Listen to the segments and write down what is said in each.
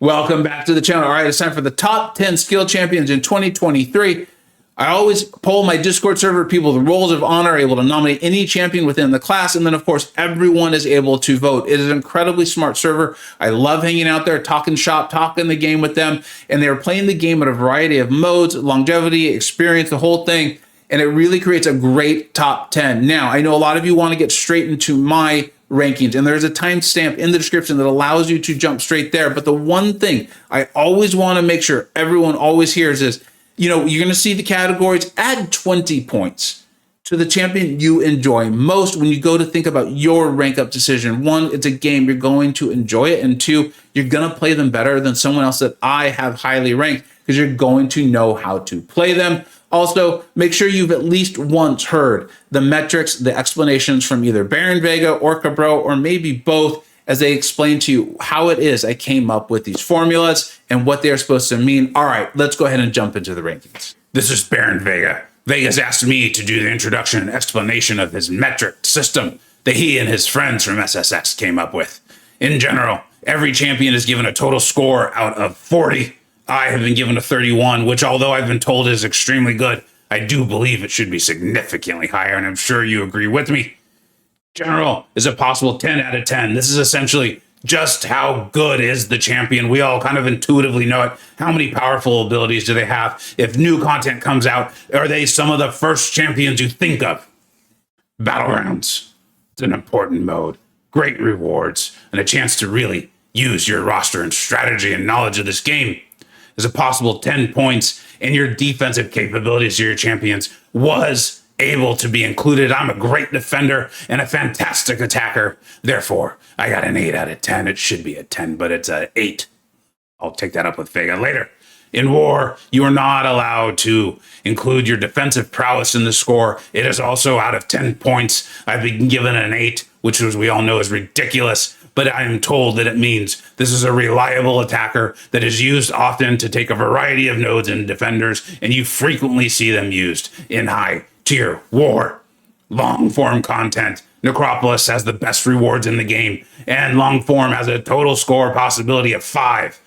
Welcome back to the channel. All right, it's time for the top 10 skill champions in 2023. I always poll my Discord server people the roles of honor, are able to nominate any champion within the class, and then of course everyone is able to vote. It is an incredibly smart server. I love hanging out there, talking shop, talking the game with them, and they're playing the game in a variety of modes, longevity, experience, the whole thing, and it really creates a great top 10. Now, I know a lot of you want to get straight into my rankings, and there's a timestamp in the description that allows you to jump straight there. But the one thing I always want to make sure everyone always hears is, you know, you're going to see the categories. Add 20 points to the champion you enjoy most when you go to think about your rank up decision. One, it's a game, you're going to enjoy it. And two, you're going to play them better than someone else that I have highly ranked because you're going to know how to play them. Also, make sure you've at least once heard the metrics, the explanations from either Baron Vega or Cabro, or maybe both, as they explain to you how it is I came up with these formulas and what they're supposed to mean. All right, let's go ahead and jump into the rankings. This is Baron Vega. Vega's asked me to do the introduction and explanation of his metric system that he and his friends from SSX came up with. In general, every champion is given a total score out of 40. I have been given a 31, which although I've been told is extremely good, I do believe it should be significantly higher, and I'm sure you agree with me. General is a possible 10 out of 10. This is essentially just how good is the champion. We all kind of intuitively know it. How many powerful abilities do they have? If new content comes out, are they some of the first champions you think of? Battlegrounds. It's an important mode. Great rewards, and a chance to really use your roster and strategy and knowledge of this game. There's a possible 10 points, and your defensive capabilities of your champions was able to be included. I'm a great defender and a fantastic attacker. Therefore, I got an 8 out of 10. It should be a 10, but it's an 8. I'll take that up with Vega later. In war, you are not allowed to include your defensive prowess in the score. It is also out of 10 points. I've been given an 8, which, as we all know, is ridiculous. But I am told that it means this is a reliable attacker that is used often to take a variety of nodes and defenders, and you frequently see them used in high-tier war. Long-form content. Necropolis has the best rewards in the game, and long-form has a total score possibility of 5.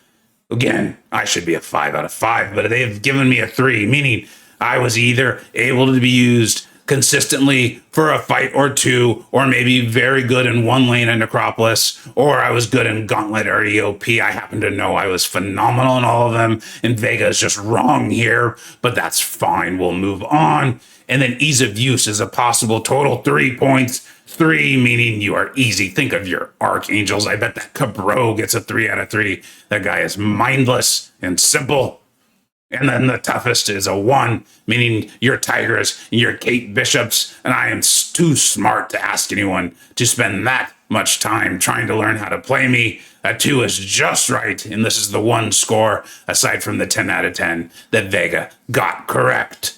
Again, I should be a 5 out of 5, but they've given me a 3, meaning I was either able to be used consistently for a fight or two, or maybe very good in one lane in Necropolis, or I was good in Gauntlet or EOP. I happen to know I was phenomenal in all of them, and Vega is just wrong here, but that's fine. We'll move on. And then ease of use is a possible total 3 points. 3 meaning you are easy. Think of your archangels. I bet that Cabro gets a 3 out of 3. That guy is mindless and simple. And then the toughest is a 1, meaning your Tigers and your Kate Bishops, and I am too smart to ask anyone to spend that much time trying to learn how to play me. A 2 is just right, and this is the 1 score, aside from the 10 out of 10, that Vega got correct.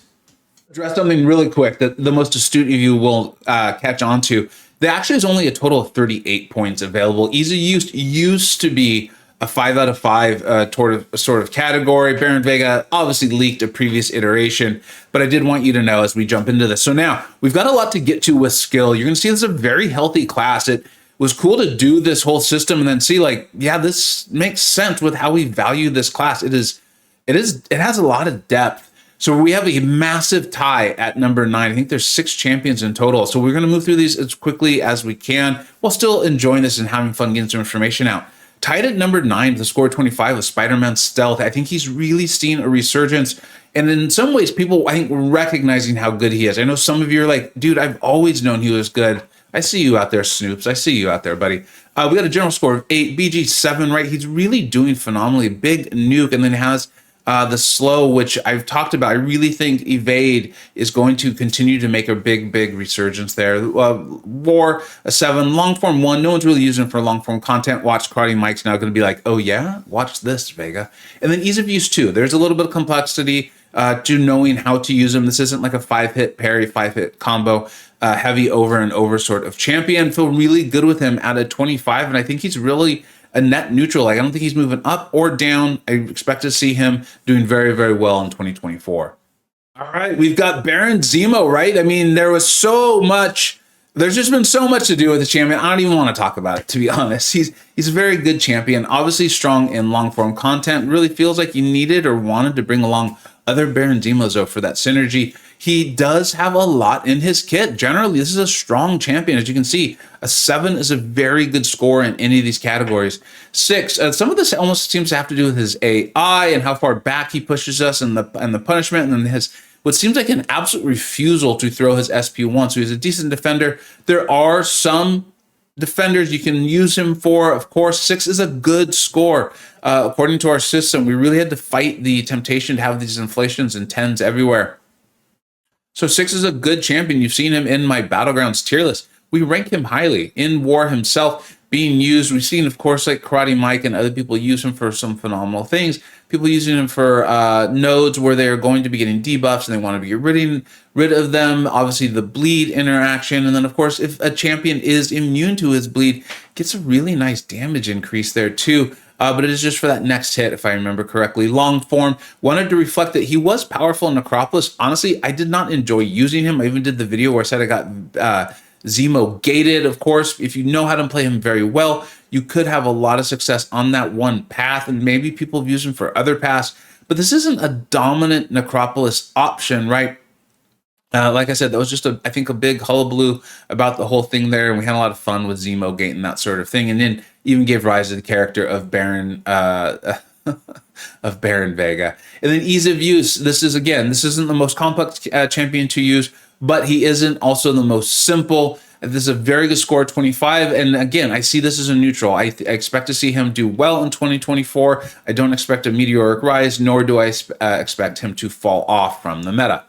Address something really quick that the most astute of you will catch on to. There actually is only a total of 38 points available. Easy use used to be a 5 out of 5 sort of category. Baron Vega obviously leaked a previous iteration, but I did want you to know as we jump into this. So now we've got a lot to get to with skill. You're going to see this is a very healthy class. It was cool to do this whole system and then see like, yeah, this makes sense with how we value this class. It has a lot of depth. So we have a massive tie at number 9. I think there's 6 champions in total. So we're going to move through these as quickly as we can while still enjoying this and having fun getting some information out. Tied at number 9 with a score 25 with Spider-Man Stealth. I think he's really seen a resurgence. And in some ways, people, I think, recognizing how good he is. I know some of you are like, dude, I've always known he was good. I see you out there, Snoops. I see you out there, buddy. We got a general score of 8, BG 7, right? He's really doing phenomenally. Big nuke, and then has the slow, which I've talked about. I really think Evade is going to continue to make a big resurgence there. War, a 7, long form 1. No one's really using it for long form content. Watch Karate Mike's now going to be like, oh yeah, watch this, Vega. And then ease of use too. There's a little bit of complexity to knowing how to use them. This isn't like a 5-hit parry, 5-hit combo, heavy over and over sort of champion. Feel really good with him at a 25, and I think he's really a net neutral. Like, I don't think he's moving up or down. I expect to see him doing very well in 2024. All right, we've got Baron Zemo, right? I mean, there was so much There's just been so much to do with the champion. I don't even want to talk about it, to be honest. He's a very good champion, obviously strong in long form content. Really feels like you needed or wanted to bring along other Baron Zemos though for that synergy. He does have a lot in his kit. Generally, this is a strong champion. As you can see, a 7 is a very good score in any of these categories. 6, some of this almost seems to have to do with his AI and how far back he pushes us and the punishment, and then his what seems like an absolute refusal to throw his SP1. So he's a decent defender. There are some defenders you can use him for. Of course, 6 is a good score. According to our system, we really had to fight the temptation to have these inflations and 10s everywhere. So 6 is a good champion. You've seen him in my Battlegrounds tier list. We rank him highly. In War himself being used, we've seen, of course, like Karate Mike and other people use him for some phenomenal things. People using him for nodes where they're going to be getting debuffs and they want to be getting rid of them. Obviously, the bleed interaction. And then, of course, if a champion is immune to his bleed, gets a really nice damage increase there, too. But it is just for that next hit, if I remember correctly. Long form, wanted to reflect that he was powerful in Necropolis. Honestly, I did not enjoy using him. I even did the video where I said I got Zemo gated. Of course, if you know how to play him very well, you could have a lot of success on that one path, and maybe people have used him for other paths. But this isn't a dominant Necropolis option, right? Like I said, that was just, I think, a big hullabaloo about the whole thing there, and we had a lot of fun with Zemo Gate and that sort of thing, and then even gave rise to the character of Baron of Baron Vega. And then ease of use. This isn't the most complex champion to use, but he isn't also the most simple. This is a very good score, 25. And again, I see this as a neutral. I expect to see him do well in 2024. I don't expect a meteoric rise, nor do I expect him to fall off from the meta.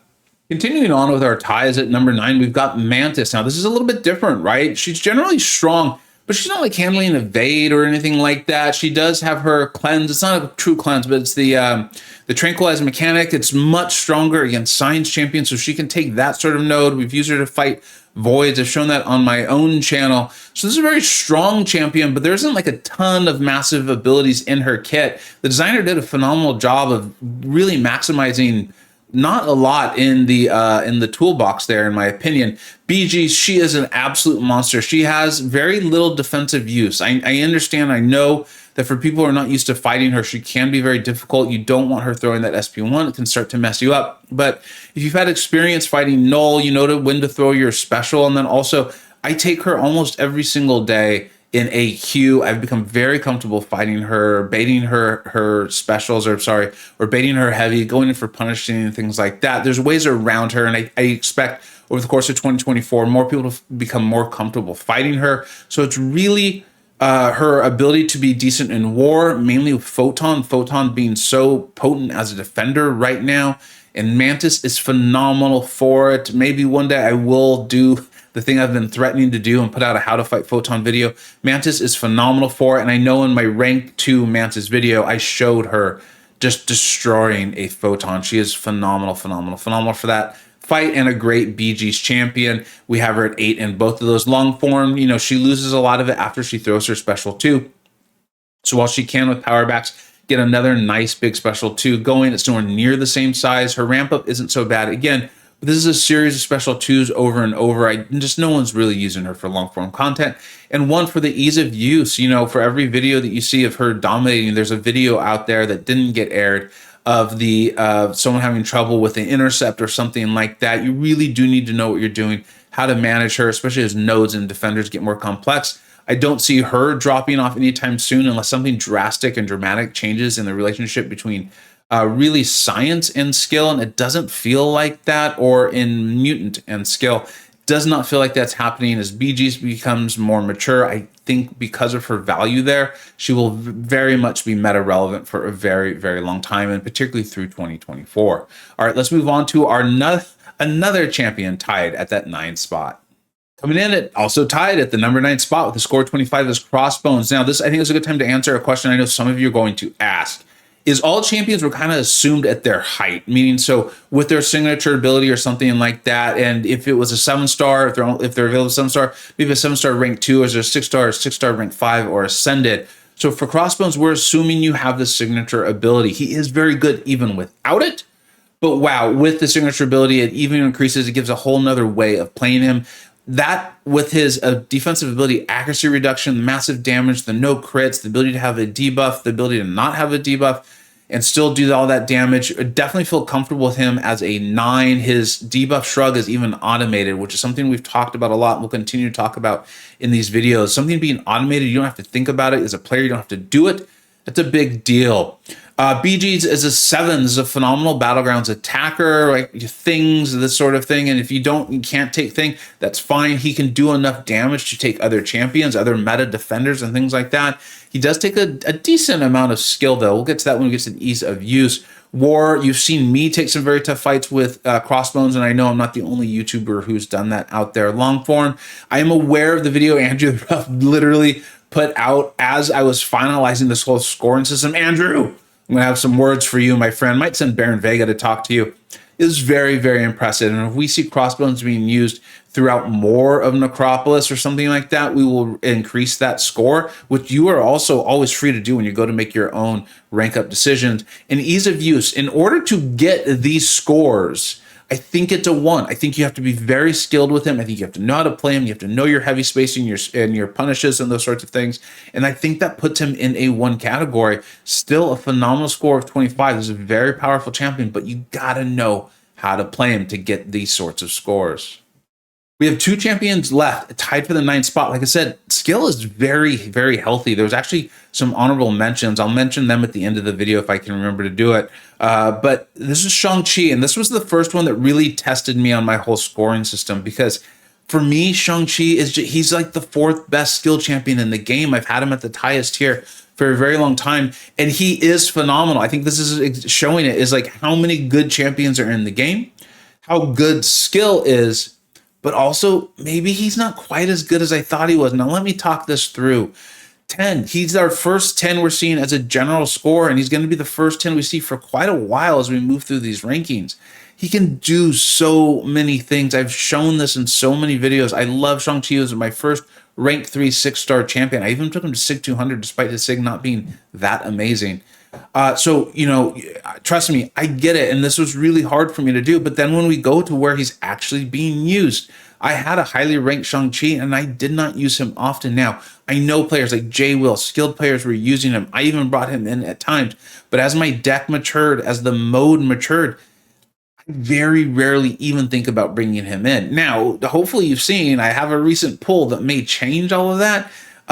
Continuing on with our ties at number 9, we've got Mantis. Now, this is a little bit different, right? She's generally strong, but she's not like handling evade or anything like that. She does have her cleanse. It's not a true cleanse, but it's the tranquilize mechanic. It's much stronger against science champions, so she can take that sort of node. We've used her to fight voids. I've shown that on my own channel. So this is a very strong champion, but there isn't like a ton of massive abilities in her kit. The designer did a phenomenal job of really maximizing not a lot in the toolbox there, in my opinion. BG, she is an absolute monster. She has very little defensive use. I understand, I know that for people who are not used to fighting her, she can be very difficult. You don't want her throwing that SP1. It can start to mess you up. But if you've had experience fighting Null, you know when to throw your special. And then also, I take her almost every single day in AQ. I've become very comfortable fighting her, baiting her specials, or baiting her heavy, going in for punishing and things like that. There's ways around her, and I expect over the course of 2024, more people to become more comfortable fighting her. So it's really her ability to be decent in war, mainly with Photon being so potent as a defender right now. And Mantis is phenomenal for it. Maybe one day I will do the thing I've been threatening to do and put out a how to fight Photon video. Mantis is phenomenal for it. And I know in my rank 2 Mantis video, I showed her just destroying a Photon. She is phenomenal for that fight, and a great BG's champion. We have her at 8 in both of those. Long form, she loses a lot of it after she throws her special 2. So while she can with power backs get another nice big special 2 going, it's nowhere near the same size. Her ramp up isn't so bad. Again, this is a series of special 2s over and over. No one's really using her for long form content. And one, for the ease of use, for every video that you see of her dominating, there's a video out there that didn't get aired of the someone having trouble with the intercept or something like that. You really do need to know what you're doing, how to manage her, especially as nodes and defenders get more complex. I don't see her dropping off anytime soon unless something drastic and dramatic changes in the relationship between really science and skill, and it doesn't feel like that, or in mutant and skill. Does not feel like that's happening. As BG becomes more mature, I think because of her value there, she will very much be meta relevant for a very, very long time, and particularly through 2024. All right, let's move on to our another champion tied at that 9 spot. Coming in at also tied at the number 9 spot with a score 25 is Crossbones. Now, this I think is a good time to answer a question I know some of you are going to ask. Is all champions were kind of assumed at their height, meaning so with their signature ability or something like that, and if it was a 7-star, if they're available 7-star, maybe a 7-star rank 2, or is there a 6-star, 6-star rank 5, or Ascended? So for Crossbones, we're assuming you have the signature ability. He is very good even without it, but wow, with the signature ability, it even increases. It gives a whole nother way of playing him. that with his defensive ability, accuracy reduction, massive damage, the no crits, the ability to have a debuff, the ability to not have a debuff, and still do all that damage. I definitely feel comfortable with him as a 9. His debuff shrug is even automated, which is something we've talked about a lot and we'll continue to talk about in these videos. Something being automated, you don't have to think about it. As a player, you don't have to do it. That's a big deal. BG's is a 7. This is a phenomenal Battlegrounds attacker, like things, this sort of thing. And if you can't take thing, that's fine. He can do enough damage to take other champions, other meta defenders and things like that. He does take a decent amount of skill though. We'll get to that when we get to the ease of use. War, you've seen me take some very tough fights with Crossbones, and I know I'm not the only YouTuber who's done that out there. Long form, I am aware of the video Andrew Ruff literally put out as I was finalizing this whole scoring system. Andrew, I'm gonna have some words for you, my friend. Might send Baron Vega to talk to you. It was very, very impressive. And if we see Crossbones being used throughout more of Necropolis or something like that, we will increase that score, which you are also always free to do when you go to make your own rank up decisions. And ease of use, in order to get these scores, I think it's a 1. I think you have to be very skilled with him. I think you have to know how to play him. You have to know your heavy spacing, your punishes and those sorts of things. And I think that puts him in a 1 category. Still a phenomenal score of 25. This is a very powerful champion, but you got to know how to play him to get these sorts of scores. We have 2 champions left, tied for the 9th spot. Like I said, skill is very, very healthy. There's actually some honorable mentions. I'll mention them at the end of the video if I can remember to do it. But this is Shang-Chi, and this was the first one that really tested me on my whole scoring system, because for me, Shang-Chi he's like the 4th best skill champion in the game. I've had him at the highest tier for a very long time, and he is phenomenal. I think this is showing it is like how many good champions are in the game, how good skill is, but also maybe he's not quite as good as I thought he was. Now let me talk this through. 10, he's our first 10 we're seeing as a general score, and he's going to be the first 10 we see for quite a while as we move through these rankings. He can do so many things. I've shown this in so many videos. I love Shang-Chi. He was my first rank 3 6-star champion. I even took him to Sig 200 despite his Sig not being that amazing. So, you know, trust me, I get it. And this was really hard for me to do. But then when we go to where he's actually being used, I had a highly ranked Shang-Chi and I did not use him often. Now, I know players like Jay Will, skilled players were using him. I even brought him in at times. But as my deck matured, as the mode matured, I very rarely even think about bringing him in. Now, hopefully you've seen, I have a recent pull that may change all of that.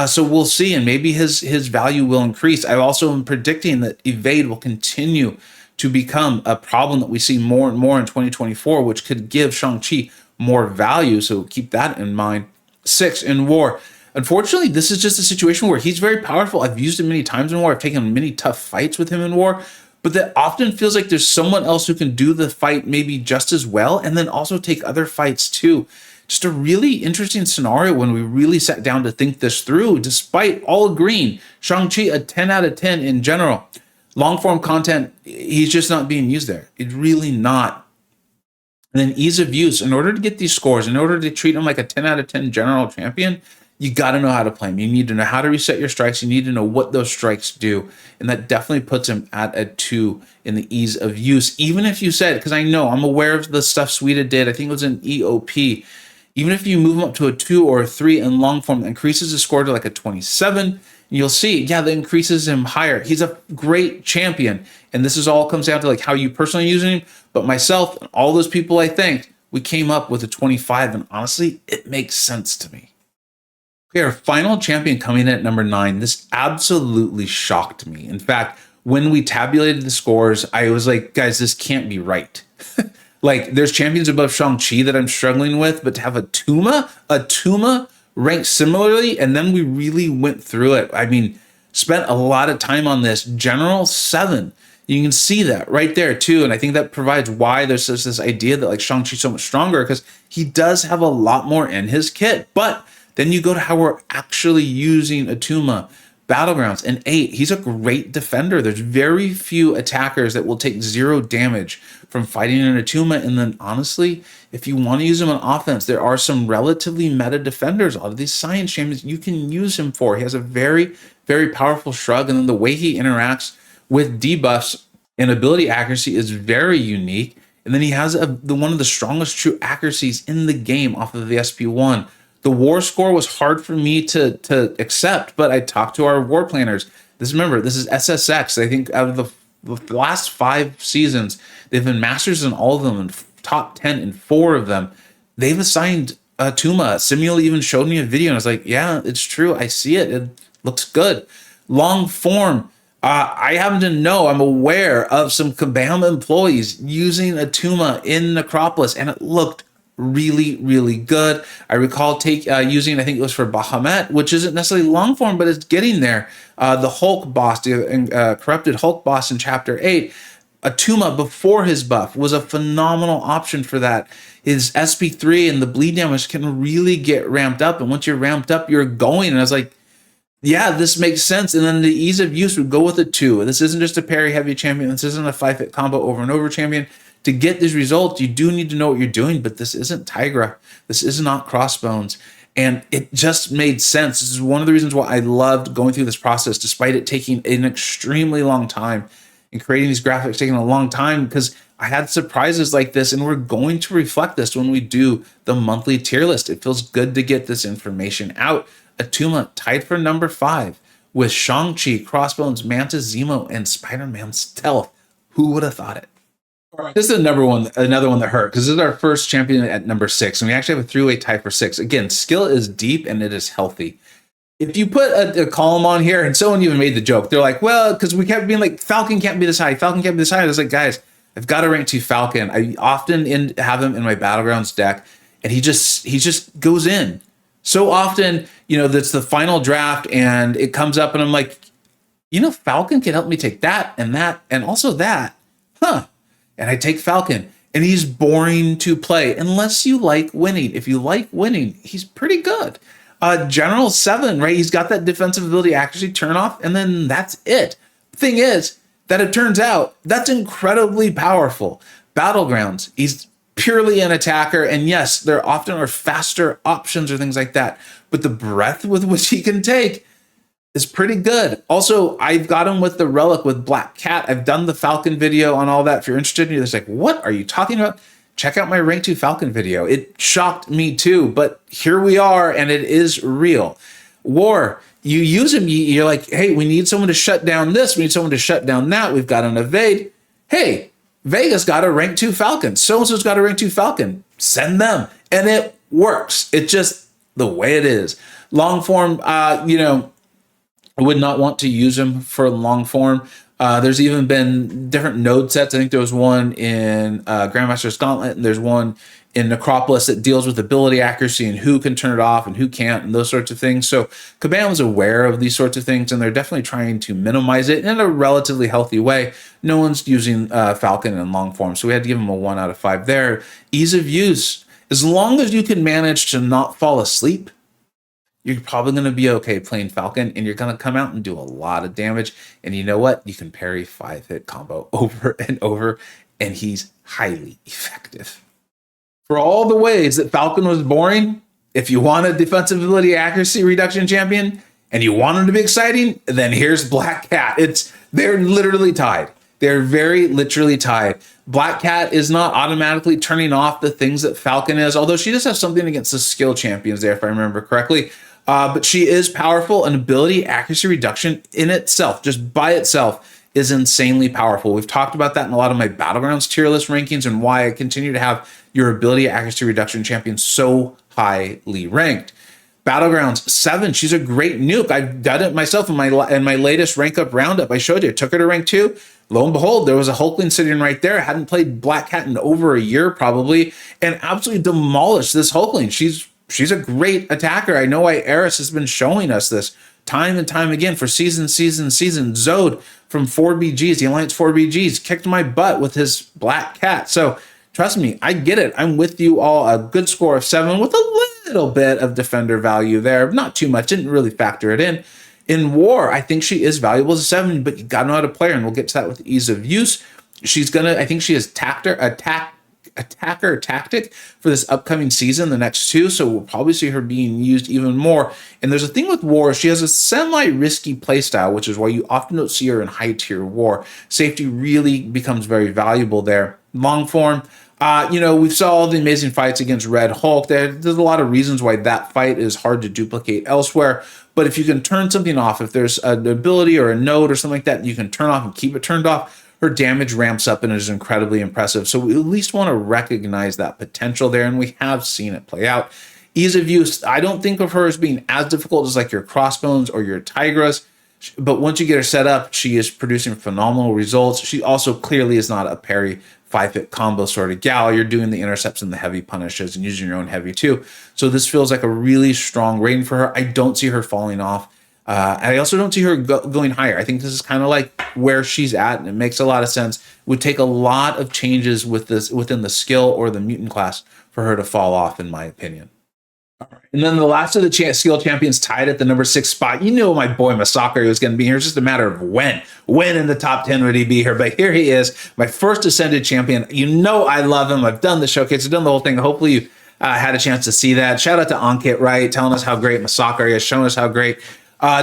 So we'll see, and maybe his value will increase. I also am predicting that evade will continue to become a problem that we see more and more in 2024, which could give Shang-Chi more value. So keep that in mind. 6, in war. Unfortunately, this is just a situation where he's very powerful. I've used him many times in war. I've taken many tough fights with him in war, but that often feels like there's someone else who can do the fight maybe just as well, and then also take other fights too. Just a really interesting scenario when we really sat down to think this through, despite all agreeing Shang-Chi a 10 out of 10 in general. Long form content, he's just not being used there. It's really not. And then ease of use, in order to get these scores, in order to treat him like a 10 out of 10 general champion, you got to know how to play him. You need to know how to reset your strikes. You need to know what those strikes do. And that definitely puts him at a 2 in the ease of use. Even if you said, because I know I'm aware of the stuff Sweden did, I think it was in EOP. Even if you move him up to a 2 or a 3 in long form, that increases his score to like a 27, you'll see, yeah, that increases him higher. He's a great champion. And this is all comes down to like how you personally using him. But myself and all those people I thanked, we came up with a 25. And honestly, it makes sense to me. Okay, our final champion coming in at number 9. This absolutely shocked me. In fact, when we tabulated the scores, I was like, guys, this can't be right. Like, there's champions above Shang-Chi that I'm struggling with, but to have a Tuma ranked similarly, and then we really went through it. I mean, spent a lot of time on this. General 7. You can see that right there too. And I think that provides why there's this idea that like Shang-Chi's so much stronger, because he does have a lot more in his kit. But then you go to how we're actually using Atuma. Battlegrounds, an 8. He's a great defender. There's very few attackers that will take 0 damage from fighting an Atuma. And then honestly, if you want to use him on offense, there are some relatively meta defenders. A lot of these science champions you can use him for. He has a very, very powerful shrug. And then the way he interacts with debuffs and ability accuracy is very unique. And then he has one of the strongest true accuracies in the game off of the SP1. The war score was hard for me to accept, but I talked to our war planners. Remember, this is SSX. I think out of the last 5 seasons, they've been masters in all of them and top 10 in 4 of them. They've assigned Tuma. Simula even showed me a video, and I was like, yeah, it's true. I see it. It looks good. Long form. I happen to know, I'm aware of some Kabam employees using a Tuma in Necropolis, and it looked really, really good. I recall using, I think it was for Bahamut, which isn't necessarily long form, but it's getting there. The Hulk boss, the corrupted Hulk boss in Chapter 8, Atuma before his buff was a phenomenal option for that. His SP3 and the bleed damage can really get ramped up, and once you're ramped up, you're going. And I was like, yeah, this makes sense. And then the ease of use would go with the 2. This isn't just a parry heavy champion. This isn't a 5-hit combo over and over champion. To get these results, you do need to know what you're doing, but this isn't Tigra. This is not Crossbones. And it just made sense. This is one of the reasons why I loved going through this process, despite it taking an extremely long time and creating these graphics taking a long time, because I had surprises like this, and we're going to reflect this when we do the monthly tier list. It feels good to get this information out. Atuma tied for number 5 with Shang-Chi, Crossbones, Mantis, Zemo, and Spider-Man Stealth. Who would have thought it? All right. This is another one that hurt, because this is our first champion at number 6, and we actually have a 3-way tie for 6. Again, skill is deep and it is healthy. If you put a column on here, and someone even made the joke, they're like, well, because we kept being like, Falcon can't be this high, Falcon can't be this high. I was like, guys, I've got a rank 2 Falcon. I often have him in my Battlegrounds deck, and he just goes in. So often, that's the final draft, and it comes up, and I'm like, Falcon can help me take that, and also that. Huh. And I take Falcon, and he's boring to play unless you like winning. If you like winning, he's pretty good. General 7, right? He's got that defensive ability accuracy turn off, and then that's it. Thing is that it turns out that's incredibly powerful. Battlegrounds, he's purely an attacker, and yes, there often are faster options or things like that, but the breadth with which he can take is pretty good. Also, I've got him with the relic with Black Cat. I've done the Falcon video on all that. If you're interested, you're just like, what are you talking about? Check out my rank 2 Falcon video. It shocked me too, but here we are, and it is real. War, you use him, you're like, hey, we need someone to shut down this, we need someone to shut down that, we've got an evade. Hey, Vega's got a rank 2 Falcon, so-and-so's got a rank 2 Falcon, send them, and it works. It's just the way it is. Long form, I would not want to use him for long form. There's even been different node sets. I think there was one in Grandmaster's Gauntlet, and there's one in Necropolis that deals with ability accuracy and who can turn it off and who can't and those sorts of things. So Kabam is aware of these sorts of things, and they're definitely trying to minimize it in a relatively healthy way. No one's using Falcon in long form, so we had to give him a 1 out of 5 there. Ease of use. As long as you can manage to not fall asleep, you're probably going to be okay playing Falcon, and you're going to come out and do a lot of damage. And you know what? You can parry 5-hit combo over and over, and he's highly effective. For all the ways that Falcon was boring, if you want a defensive ability accuracy reduction champion and you want him to be exciting, then here's Black Cat. They're literally tied. They're very literally tied. Black Cat is not automatically turning off the things that Falcon is, although she does have something against the skill champions there, if I remember correctly. But she is powerful, and ability accuracy reduction in itself, just by itself, is insanely powerful. We've talked about that in a lot of my Battlegrounds tier list rankings and why I continue to have your ability accuracy reduction champion so highly ranked. Battlegrounds 7, she's a great nuke. I've done it myself in my latest rank up roundup. I showed you, I took her to rank 2. Lo and behold, there was a Hulkling sitting right there. I hadn't played Black Cat in over a year probably, and absolutely demolished this Hulkling. She's a great attacker. I know why Eris has been showing us this time and time again for season. Zode from 4BGs, the Alliance 4BGs, kicked my butt with his Black Cat. So trust me, I get it. I'm with you all. A good score of 7 with a little bit of defender value there. Not too much. Didn't really factor it in. In War, I think she is valuable as a 7, but you got to know how to play her, and we'll get to that with ease of use. I think she has attacker tactic for this upcoming season, the next 2, so we'll probably see her being used even more. And there's a thing with War, she has a semi-risky playstyle, which is why you often don't see her in high tier War. Safety really becomes very valuable there. Long form, we saw all the amazing fights against Red Hulk. There's a lot of reasons why that fight is hard to duplicate elsewhere. But if you can turn something off, if there's an ability or a node or something like that, you can turn off and keep it turned off, her damage ramps up and is incredibly impressive. So we at least want to recognize that potential there, and we have seen it play out. Ease of use, I don't think of her as being as difficult as like your Crossbones or your Tigras, but once you get her set up, she is producing phenomenal results. She also clearly is not a parry 5-hit combo sort of gal. You're doing the intercepts and the heavy punishes and using your own heavy too. So this feels like a really strong rating for her. I don't see her falling off. I also don't see her going higher. I think this is kind of like where she's at, and it makes a lot of sense. It would take a lot of changes with this within the skill or the mutant class for her to fall off, in my opinion. And then the last of the skill champions tied at the number 6 spot. You knew my boy MCoC was going to be here. It's just a matter of when. When in the top 10 would he be here? But here he is, my first ascended champion. You know I love him. I've done the showcase. I've done the whole thing. Hopefully you had a chance to see that. Shout out to Ankit, right? Telling us how great MCoC is, showing us how great.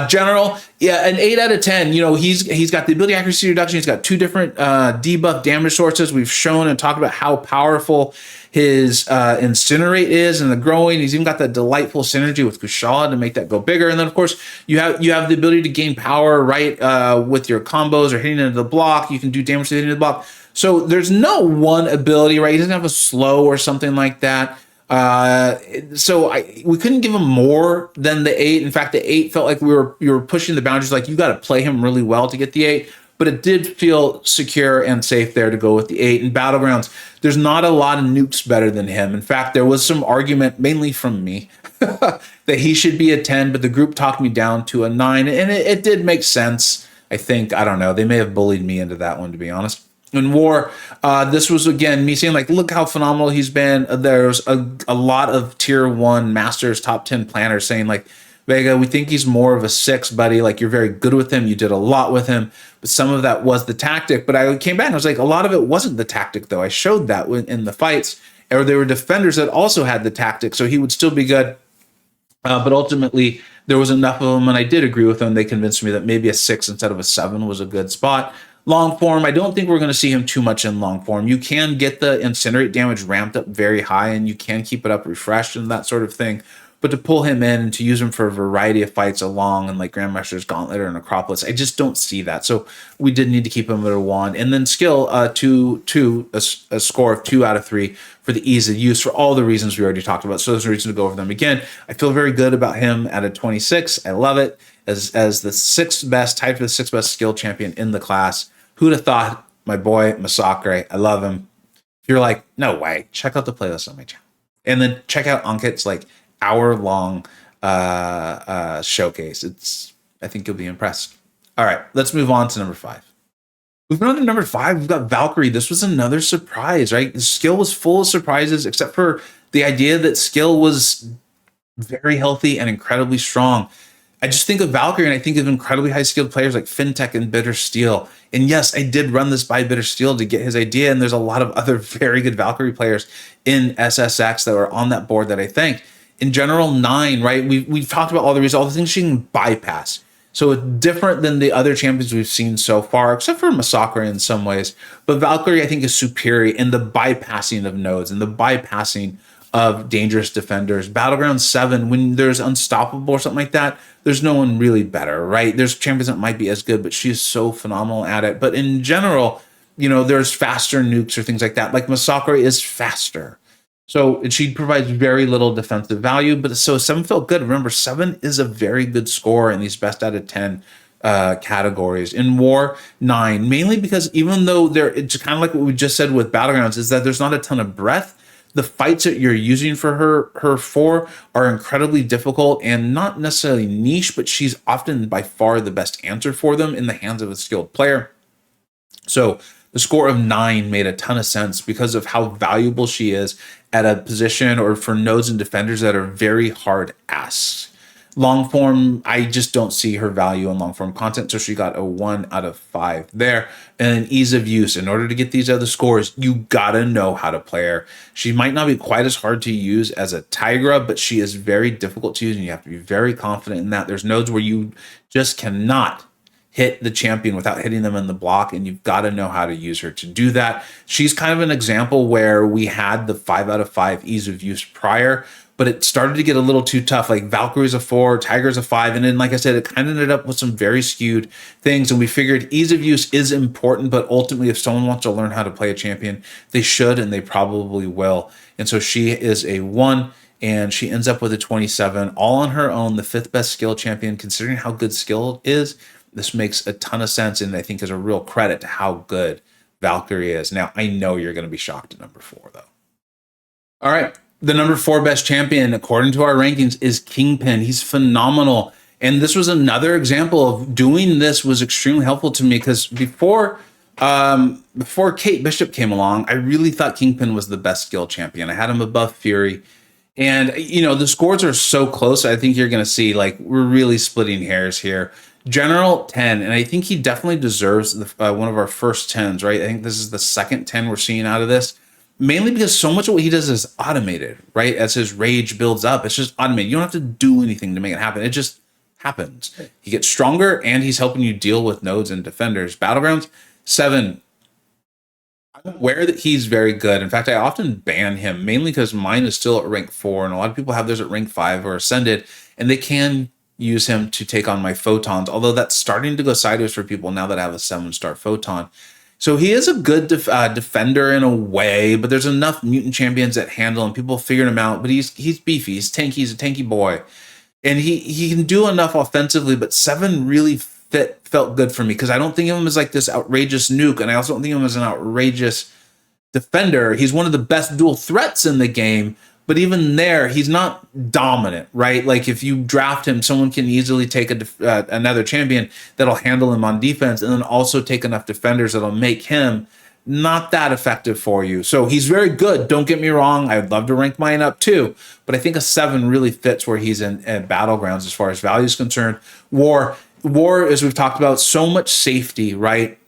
General, yeah, an 8 out of 10. He's got the ability accuracy reduction. He's got 2 different debuff damage sources. We've shown and talked about how powerful his incinerate is and the growing. He's even got that delightful synergy with Kushala to make that go bigger. And then of course you have the ability to gain power right with your combos or hitting into the block. You can do damage to hitting the block. So there's no one ability, right? He doesn't have a slow or something like that. So we couldn't give him more than the 8. In fact, the 8 felt like you were pushing the boundaries. Like you got to play him really well to get the 8. But it did feel secure and safe there to go with the 8. In Battlegrounds, there's not a lot of nukes better than him. In fact, there was some argument, mainly from me, that he should be a 10, but the group talked me down to a 9. And it did make sense, I think. I don't know. They may have bullied me into that one, to be honest. In War, this was, again, me saying, like, look how phenomenal he's been. There's a lot of Tier 1 Masters, top 10 planners saying, like, Vega, we think he's more of a 6, buddy. Like, you're very good with him. You did a lot with him. But some of that was the tactic. But I came back and I was like, a lot of it wasn't the tactic, though. I showed that in the fights. Or there were defenders that also had the tactic. So he would still be good. But ultimately, there was enough of them. And I did agree with them. They convinced me that maybe a 6 instead of a 7 was a good spot. Long form, I don't think we're going to see him too much in long form. You can get the incinerate damage ramped up very high, and you can keep it up refreshed and that sort of thing. But to pull him in and to use him for a variety of fights along and like Grandmaster's Gauntlet or Necropolis, I just don't see that. So we did need to keep him at a 1. And then skill, a score of 2 out of 3 for the ease of use for all the reasons we already talked about. So there's a reason to go over them again. I feel very good about him at a 26. I love it as the 6th best, tied for the 6th best skill champion in the class. Who'd have thought? My boy MCoC, I love him. If you're like, no way, check out the playlist on my channel. And then check out Ankit's like hour-long showcase. I think you'll be impressed. All right, let's move on to number 5. Moving on to number 5, we've got Valkyrie. This was another surprise, right? The skill was full of surprises, except for the idea that skill was very healthy and incredibly strong. I just think of Valkyrie and I think of incredibly high skilled players like Fintech and Bitter Steel. And yes, I did run this by Bitter Steel to get his idea. And there's a lot of other very good Valkyrie players in SSX that were on that board that I think. In general, 9, right? We've talked about all the results, all the things she can bypass. So it's different than the other champions we've seen so far, except for MCoC in some ways. But Valkyrie, I think, is superior in the bypassing of nodes and the bypassing of dangerous defenders. Battleground 7, when there's Unstoppable or something like that, there's no one really better, right? There's champions that might be as good, but she's so phenomenal at it. But in general, there's faster nukes or things like that. Like MCoC is faster. So she provides very little defensive value, but so 7 felt good. Remember, 7 is a very good score in these best out of 10 categories. In War, 9, mainly because even though it's kind of like what we just said with Battlegrounds, is that there's not a ton of breadth. The fights that you're using for her for are incredibly difficult and not necessarily niche, but she's often by far the best answer for them in the hands of a skilled player. So the score of 9 made a ton of sense because of how valuable she is at a position or for nodes and defenders that are very hard asks. Long form, I just don't see her value in long form content, so she got a 1 out of 5 there. And ease of use, in order to get these other scores, you gotta know how to play her. She might not be quite as hard to use as a Tigra, but she is very difficult to use, and you have to be very confident in that. There's nodes where you just cannot hit the champion without hitting them in the block, and you've got to know how to use her to do that. She's kind of an example where we had the 5 out of 5 ease of use prior, but it started to get a little too tough. Like Valkyrie's a 4, Tiger's a 5, and then, like I said, it kind of ended up with some very skewed things, and we figured ease of use is important, but ultimately, if someone wants to learn how to play a champion, they should, and they probably will. And so she is a 1, and she ends up with a 27, all on her own, the 5th best skill champion. Considering how good skill is, this makes a ton of sense, and I think is a real credit to how good Valkyrie is. Now, I know you're going to be shocked at number 4, though. All right. The number 4 best champion, according to our rankings, is Kingpin. He's phenomenal. And this was another example of doing this was extremely helpful to me, because before Kate Bishop came along, I really thought Kingpin was the best skill champion. I had him above Fury. And, the scores are so close. I think you're going to see, like, we're really splitting hairs here. General 10, and I think he definitely deserves one of our first 10s, right? I think this is the second 10 we're seeing out of this, mainly because so much of what he does is automated, right? As his rage builds up, it's just automated. You don't have to do anything to make it happen. It just happens. He gets stronger, and he's helping you deal with nodes and defenders. Battlegrounds, 7. I'm aware that he's very good. In fact, I often ban him, mainly because mine is still at rank 4, and a lot of people have theirs at rank 5 or Ascended, and they can use him to take on my photons, although that's starting to go sideways for people now that I have a 7-star photon. So he is a good defender in a way, but there's enough mutant champions that handle him. People figured him out, but he's beefy, he's tanky, he's a tanky boy. And he can do enough offensively, but 7 really felt good for me, because I don't think of him as like this outrageous nuke, and I also don't think of him as an outrageous defender. He's one of the best dual threats in the game, but even there, he's not dominant, right? Like if you draft him, someone can easily take another champion that'll handle him on defense, and then also take enough defenders that'll make him not that effective for you. So he's very good. Don't get me wrong. I'd love to rank mine up too, but I think a 7 really fits where he's in Battlegrounds as far as value is concerned. War, as we've talked about, so much safety, right?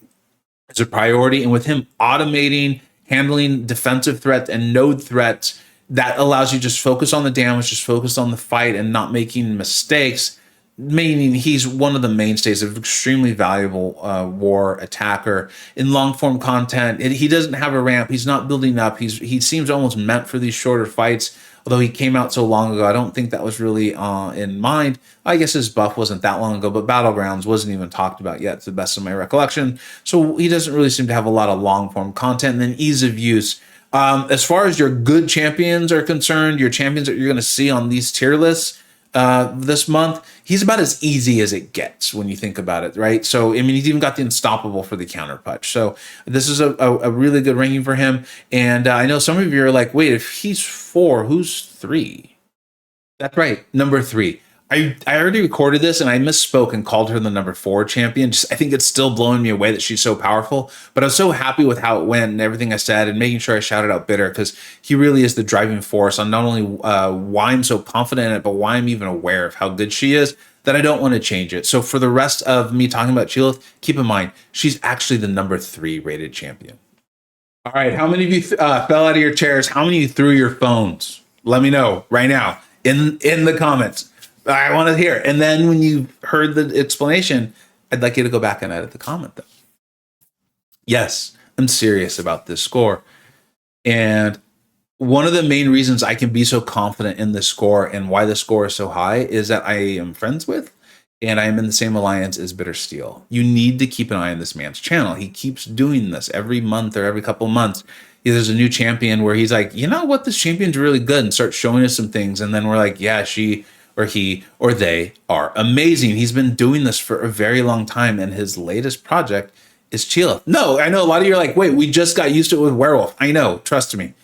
It's a priority. And with him automating, handling defensive threats and node threats, that allows you just focus on the damage, just focus on the fight, and not making mistakes, meaning he's one of the mainstays of extremely valuable war attacker. In long-form content, he doesn't have a ramp. He's not building up. He seems almost meant for these shorter fights, although he came out so long ago. I don't think that was really in mind. I guess his buff wasn't that long ago, but Battlegrounds wasn't even talked about yet, to the best of my recollection. So he doesn't really seem to have a lot of long-form content. And then ease of use. As far as your good champions are concerned, your champions that you're going to see on these tier lists this month, he's about as easy as it gets when you think about it, right? So, I mean, he's even got the unstoppable for the counter punch. So this is a really good ranking for him. And I know some of you are like, wait, if he's 4, who's 3? That's right, number 3. I already recorded this, and I misspoke and called her the number 4 champion. I think it's still blowing me away that she's so powerful, but I was so happy with how it went and everything I said, and making sure I shouted out Bitter, because he really is the driving force on not only why I'm so confident in it, but why I'm even aware of how good she is, that I don't want to change it. So for the rest of me talking about Chilith, keep in mind, she's actually the number 3 rated champion. All right, how many of you fell out of your chairs? How many of you threw your phones? Let me know right now in the comments. I want to hear it. And then when you heard the explanation, I'd like you to go back and edit the comment, though. Yes, I'm serious about this score. And one of the main reasons I can be so confident in this score and why the score is so high is that I am friends with, and I am in the same alliance as Bitter Steel. You need to keep an eye on this man's channel. He keeps doing this every month or every couple of months. There's a new champion where he's like, you know what, this champion's really good, and starts showing us some things. And then we're like, yeah, she or he or they are amazing. He's been doing this for a very long time, and his latest project is Chila. No, I know a lot of you are like, wait, we just got used to it with Werewolf. I know, trust me.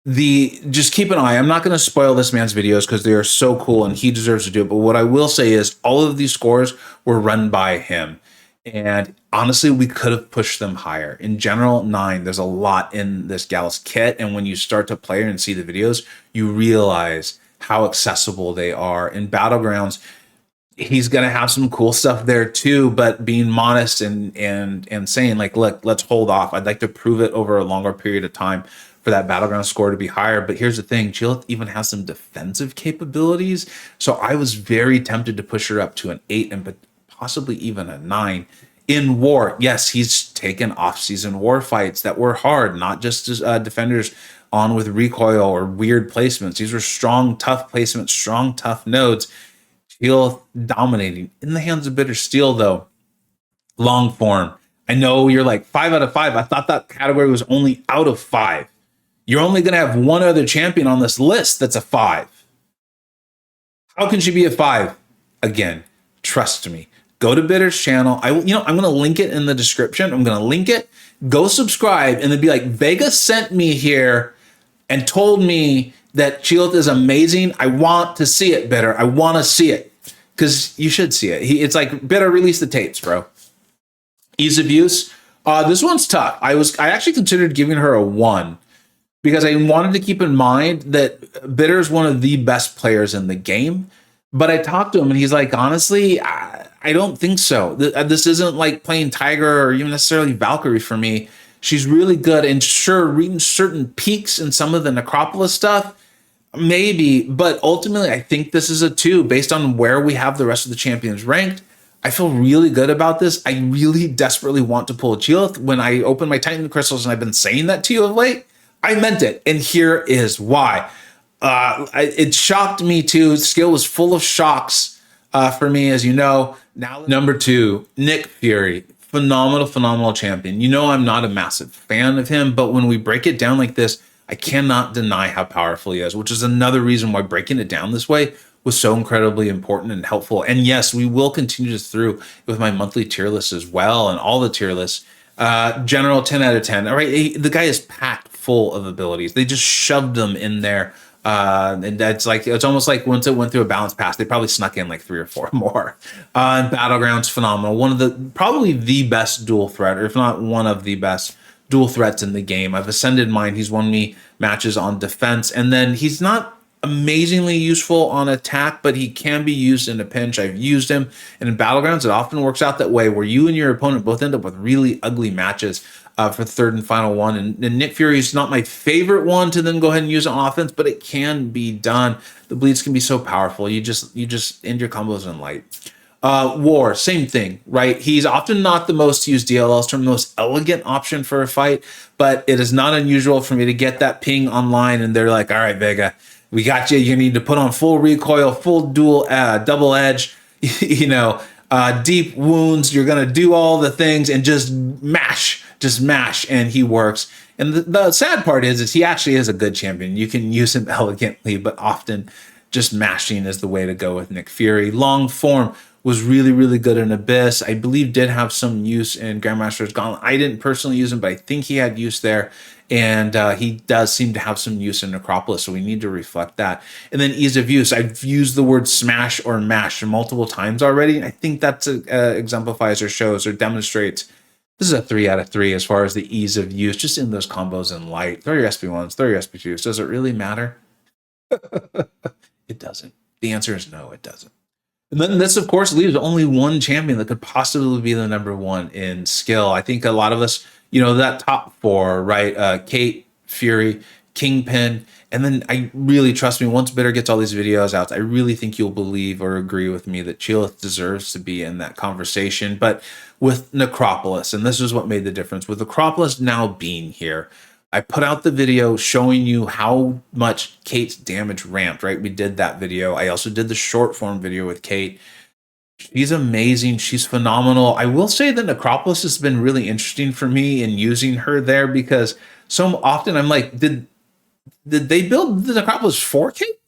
Just keep an eye. I'm not going to spoil this man's videos because they are so cool and he deserves to do it. But what I will say is all of these scores were run by him. And honestly, we could have pushed them higher. In general, 9, there's a lot in this gal's kit. And when you start to play and see the videos, you realize how accessible they are. In Battlegrounds, he's going to have some cool stuff there too, but being modest and saying like, look, let's hold off. I'd like to prove it over a longer period of time for that Battleground score to be higher. But here's the thing, Jillith even has some defensive capabilities. So I was very tempted to push her up to an 8 and possibly even a 9. In war, yes, he's taken off-season war fights that were hard, not just defenders on with recoil or weird placements. These were strong, tough placements, strong, tough nodes. Steel dominating. In the hands of Bitter Steel, though, long form. I know you're like 5 out of 5. I thought that category was only out of 5. You're only going to have one other champion on this list that's a 5. How can she be a 5? Again, trust me. Go to Bitter's channel. I'm going to link it in the description. I'm going to link it. Go subscribe and then be like, Vega sent me here and told me that Chilith is amazing. I want to see it, Bitter. I want to see it because you should see it. It's like, Bitter, release the tapes, bro. Ease of use. This one's tough. I actually considered giving her a 1 because I wanted to keep in mind that Bitter is one of the best players in the game. But I talked to him and he's like, honestly, I don't think so. This isn't like playing Tiger or even necessarily Valkyrie for me. She's really good and sure, reaching certain peaks in some of the Necropolis stuff, maybe. But ultimately, I think this is a 2 based on where we have the rest of the champions ranked. I feel really good about this. I really desperately want to pull a Chilith. When I open my Titan crystals, and I've been saying that to you of late, I meant it. And here is why. It shocked me too. Skill was full of shocks for me, as you know. Now, number 2, Nick Fury. Phenomenal champion. You know I'm not a massive fan of him, but when we break it down like this, I cannot deny how powerful he is, which is another reason why breaking it down this way was so incredibly important and helpful. And yes, we will continue this through with my monthly tier list as well and all the tier lists. General 10 out of 10. All right, the guy is packed full of abilities. They just shoved them in there. And that's like, it's almost like once it went through a balance pass, they probably snuck in like 3 or 4 more. And Battleground's phenomenal. One of the, probably the best dual threat, or if not one of the best dual threats in the game. I've ascended mine. He's won me matches on defense. And then he's not amazingly useful on attack, but he can be used in a pinch. I've used him. And in Battlegrounds, it often works out that way where you and your opponent both end up with really ugly matches. For third and final one. And Nick Fury is not my favorite one to then go ahead and use on offense, but it can be done. The bleeds can be so powerful. You just end your combos in light. War, same thing, right? He's often not the most used DLL term, the most elegant option for a fight, but it is not unusual for me to get that ping online and they're like, all right, Vega, we got you. You need to put on full recoil, full dual, double edge, deep wounds. You're going to do all the things and just mash, and he works. And the sad part is he actually is a good champion. You can use him elegantly, but often just mashing is the way to go with Nick Fury. Long form was really, really good in Abyss. I believe did have some use in Grandmaster's Gauntlet. I didn't personally use him, but I think he had use there. And he does seem to have some use in Necropolis, so we need to reflect that. And then ease of use. I've used the word smash or mash multiple times already. I think that exemplifies or shows or demonstrates this is a 3 out of 3 as far as the ease of use, just in those combos in light. Throw your SP1s, throw your SP2s. Does it really matter? It doesn't. The answer is no, it doesn't. And then this, of course, leaves only one champion that could possibly be the number 1 in skill. I think a lot of us, that top 4, right? Kate, Fury, Kingpin. And then I really, trust me, once Bitter gets all these videos out, I really think you'll believe or agree with me that Chilith deserves to be in that conversation. But with Necropolis, and this is what made the difference, with Necropolis now being here, I put out the video showing you how much Kate's damage ramped, right? We did that video. I also did the short form video with Kate. She's amazing. She's phenomenal. I will say that Necropolis has been really interesting for me in using her there because so often I'm like, did they build the Necropolis for Kate?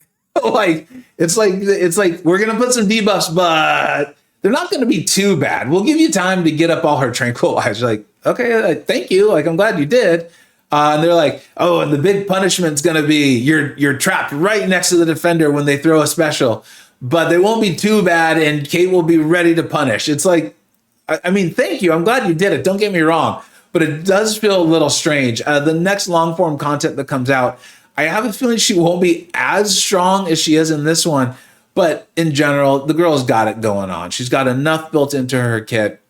It's like we're gonna put some debuffs, but they're not gonna be too bad. We'll give you time to get up all her tranquilizer. Like, okay, thank you. Like, I'm glad you did. And they're like, oh, and the big punishment's gonna be you're trapped right next to the defender when they throw a special, but they won't be too bad, and Kate will be ready to punish. It's like, I mean, thank you. I'm glad you did it. Don't get me wrong, but it does feel a little strange. The next long form content that comes out, I have a feeling she won't be as strong as she is in this one, but in general, the girl's got it going on. She's got enough built into her kit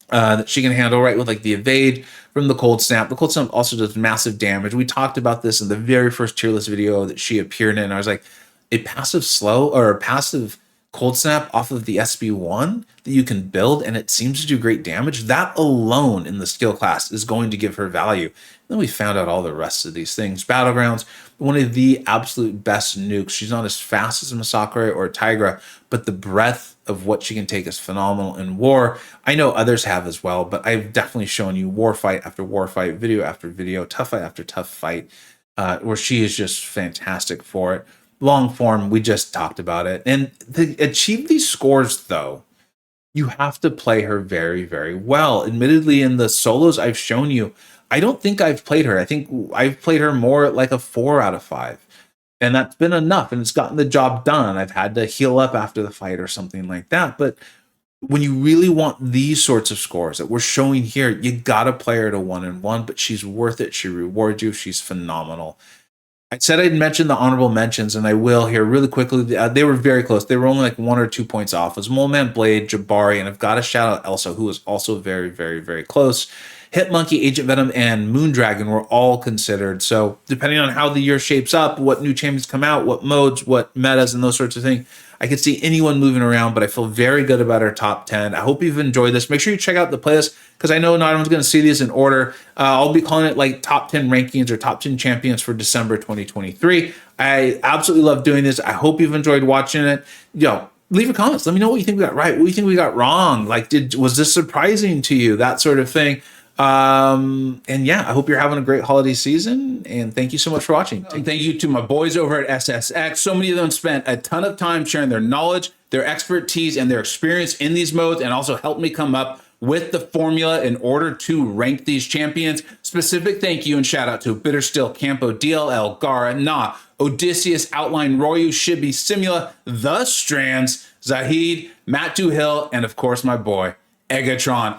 that she can handle, right, with like the evade from the cold snap. The cold snap also does massive damage. We talked about this in the very first tier list video that she appeared in. I was like, a passive slow or a passive cold snap off of the SB1 that you can build, and it seems to do great damage. That alone in the skill class is going to give her value. Then we found out all the rest of these things. Battlegrounds, one of the absolute best nukes. She's not as fast as a Masakure or a Tigra, but the breadth of what she can take is phenomenal in war. I know others have as well, but I've definitely shown you war fight after war fight, video after video, tough fight after tough fight, where she is just fantastic for it. Long form, we just talked about it. And to achieve these scores, though, you have to play her very, very well. Admittedly, in the solos I've shown you, I don't think I've played her. I think I've played her more like a 4 out of 5. And that's been enough. And it's gotten the job done. I've had to heal up after the fight or something like that. But when you really want these sorts of scores that we're showing here, you got to play her to 1-1, but she's worth it. She rewards you. She's phenomenal. I said I'd mention the honorable mentions, and I will here really quickly. They were very close. They were only like 1 or 2 points off. It was Moleman Blade, Jabari, and I've got to shout out Elsa, who was also very, very, very close. Hitmonkey, Agent Venom, and Moondragon were all considered. So depending on how the year shapes up, what new champions come out, what modes, what metas, and those sorts of things, I could see anyone moving around, but I feel very good about our top 10. I hope you've enjoyed this. Make sure you check out the playlist, because I know not everyone's going to see these in order. I'll be calling it like top 10 rankings or top 10 champions for December 2023. I absolutely love doing this. I hope you've enjoyed watching it. Leave your comments. Let me know what you think we got right, what you think we got wrong. Like, was this surprising to you? That sort of thing. And yeah, I hope you're having a great holiday season, and thank you so much for watching. And thank you to my boys over at SSX. So many of them spent a ton of time sharing their knowledge, their expertise, and their experience in these modes, and also helped me come up with the formula in order to rank these champions. Specific thank you and shout out to Bitterstill, Campo, DLL, Gara, Na, Odysseus, Outline, Royu, Shibi, Simula, The Strands, Zahid, Matt Hill, and of course my boy, Egatron.